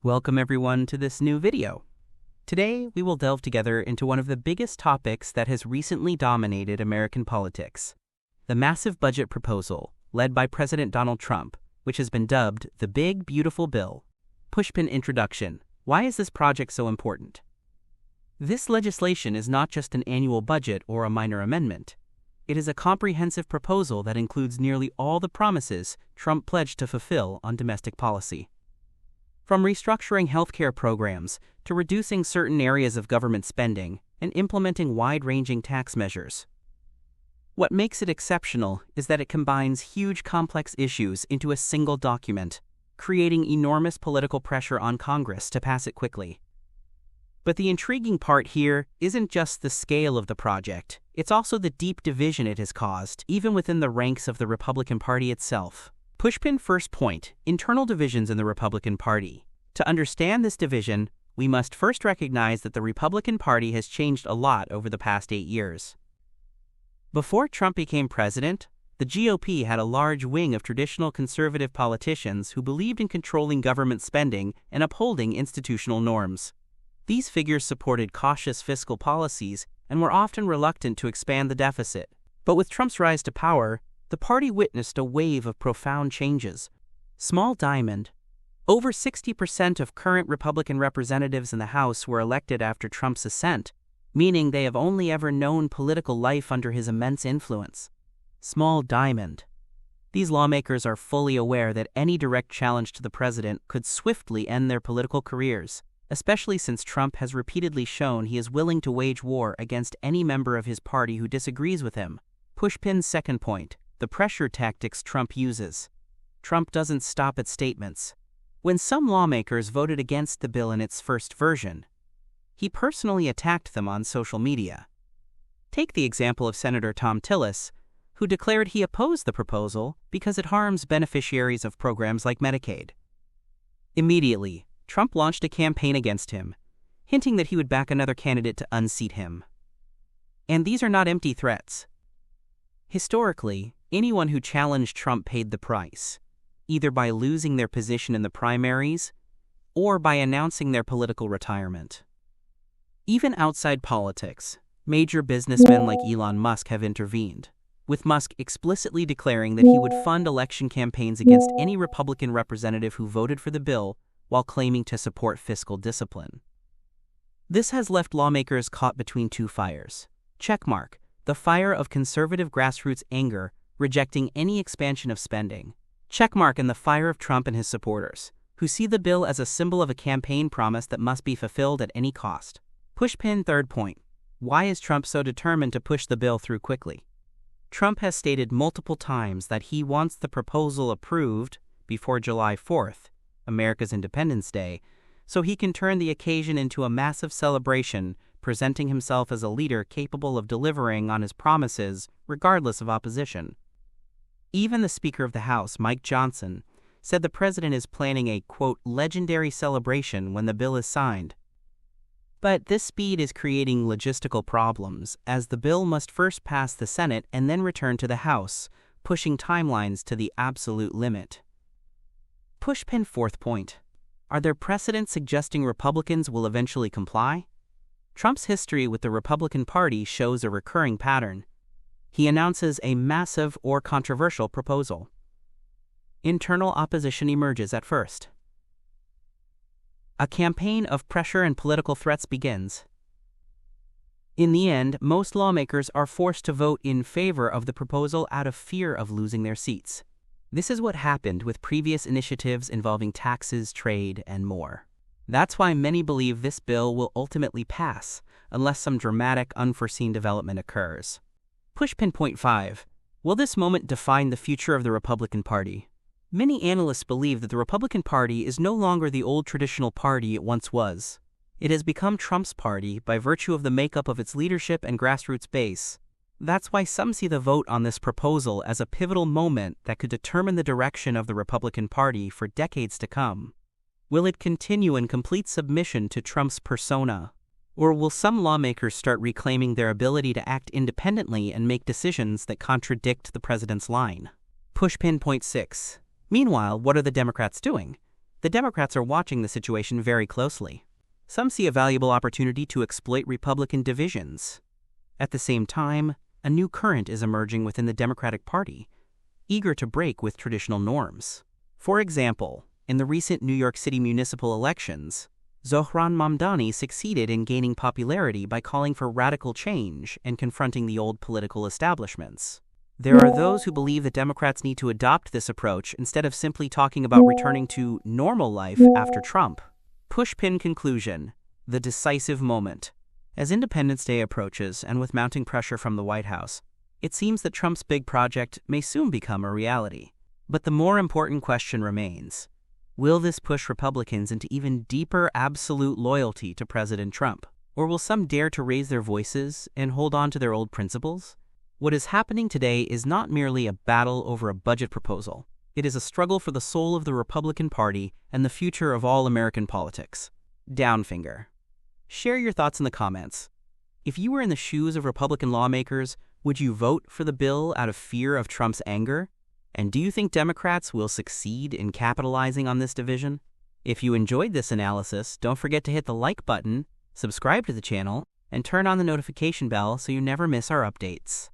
Welcome everyone to this new video. Today, we will delve together into one of the biggest topics that has recently dominated American politics: the massive budget proposal led by President Donald Trump, which has been dubbed the Big Beautiful Bill. Pushpin introduction. Why is this project so important? This legislation is not just an annual budget or a minor amendment. It is a comprehensive proposal that includes nearly all the promises Trump pledged to fulfill on domestic policy. From restructuring healthcare programs to reducing certain areas of government spending and implementing wide-ranging tax measures. What makes it exceptional is that it combines huge complex issues into a single document, creating enormous political pressure on Congress to pass it quickly. But the intriguing part here isn't just the scale of the project, it's also the deep division it has caused, even within the ranks of the Republican Party itself. Pushpin first point: internal divisions in the Republican Party. To understand this division, we must first recognize that the Republican Party has changed a lot over the past 8 years. Before Trump became president, the GOP had a large wing of traditional conservative politicians who believed in controlling government spending and upholding institutional norms. These figures supported cautious fiscal policies and were often reluctant to expand the deficit. But with Trump's rise to power, the party witnessed a wave of profound changes. Small diamond. Over 60% of current Republican representatives in the House were elected after Trump's ascent, meaning they have only ever known political life under his immense influence. Small diamond. These lawmakers are fully aware that any direct challenge to the president could swiftly end their political careers, especially since Trump has repeatedly shown he is willing to wage war against any member of his party who disagrees with him. Pushpin's second point: the pressure tactics Trump uses. Trump doesn't stop at statements. When some lawmakers voted against the bill in its first version, he personally attacked them on social media. Take the example of Senator Thom Tillis, who declared he opposed the proposal because it harms beneficiaries of programs like Medicaid. Immediately, Trump launched a campaign against him, hinting that he would back another candidate to unseat him. And these are not empty threats. Historically, anyone who challenged Trump paid the price, either by losing their position in the primaries or by announcing their political retirement. Even outside politics, major businessmen like Elon Musk have intervened, with Musk explicitly declaring that he would fund election campaigns against any Republican representative who voted for the bill while claiming to support fiscal discipline. This has left lawmakers caught between two fires. Checkmark: the fire of conservative grassroots anger, rejecting any expansion of spending. Checkmark: and the fire of Trump and his supporters, who see the bill as a symbol of a campaign promise that must be fulfilled at any cost. Pushpin third point: why is Trump so determined to push the bill through quickly? Trump has stated multiple times that he wants the proposal approved before July 4th, America's Independence Day, so he can turn the occasion into a massive celebration, presenting himself as a leader capable of delivering on his promises regardless of opposition. Even the Speaker of the House, Mike Johnson, said the president is planning a, quote, legendary celebration when the bill is signed. But this speed is creating logistical problems, as the bill must first pass the Senate and then return to the House, pushing timelines to the absolute limit. Pushpin fourth point: are there precedents suggesting Republicans will eventually comply? Trump's history with the Republican Party shows a recurring pattern. He announces a massive or controversial proposal. Internal opposition emerges at first. A campaign of pressure and political threats begins. In the end, most lawmakers are forced to vote in favor of the proposal out of fear of losing their seats. This is what happened with previous initiatives involving taxes, trade, and more. That's why many believe this bill will ultimately pass, unless some dramatic, unforeseen development occurs. Pushpin point 5: will this moment define the future of the Republican Party? Many analysts believe that the Republican Party is no longer the old traditional party it once was. It has become Trump's party by virtue of the makeup of its leadership and grassroots base. That's why some see the vote on this proposal as a pivotal moment that could determine the direction of the Republican Party for decades to come. Will it continue in complete submission to Trump's persona? Or will some lawmakers start reclaiming their ability to act independently and make decisions that contradict the president's line? Pushpin point 6: meanwhile, what are the Democrats doing? The Democrats are watching the situation very closely. Some see a valuable opportunity to exploit Republican divisions. At the same time, a new current is emerging within the Democratic Party, eager to break with traditional norms. For example, in the recent New York City municipal elections, Zohran Mamdani succeeded in gaining popularity by calling for radical change and confronting the old political establishments. There are those who believe that Democrats need to adopt this approach instead of simply talking about returning to normal life after Trump. Pushpin conclusion: the decisive moment. As Independence Day approaches and with mounting pressure from the White House, it seems that Trump's big project may soon become a reality. But the more important question remains: will this push Republicans into even deeper absolute loyalty to President Trump? Or will some dare to raise their voices and hold on to their old principles? What is happening today is not merely a battle over a budget proposal. It is a struggle for the soul of the Republican Party and the future of all American politics. Downfinger. Share your thoughts in the comments. If you were in the shoes of Republican lawmakers, would you vote for the bill out of fear of Trump's anger? And do you think Democrats will succeed in capitalizing on this division? If you enjoyed this analysis, don't forget to hit the like button, subscribe to the channel, and turn on the notification bell so you never miss our updates.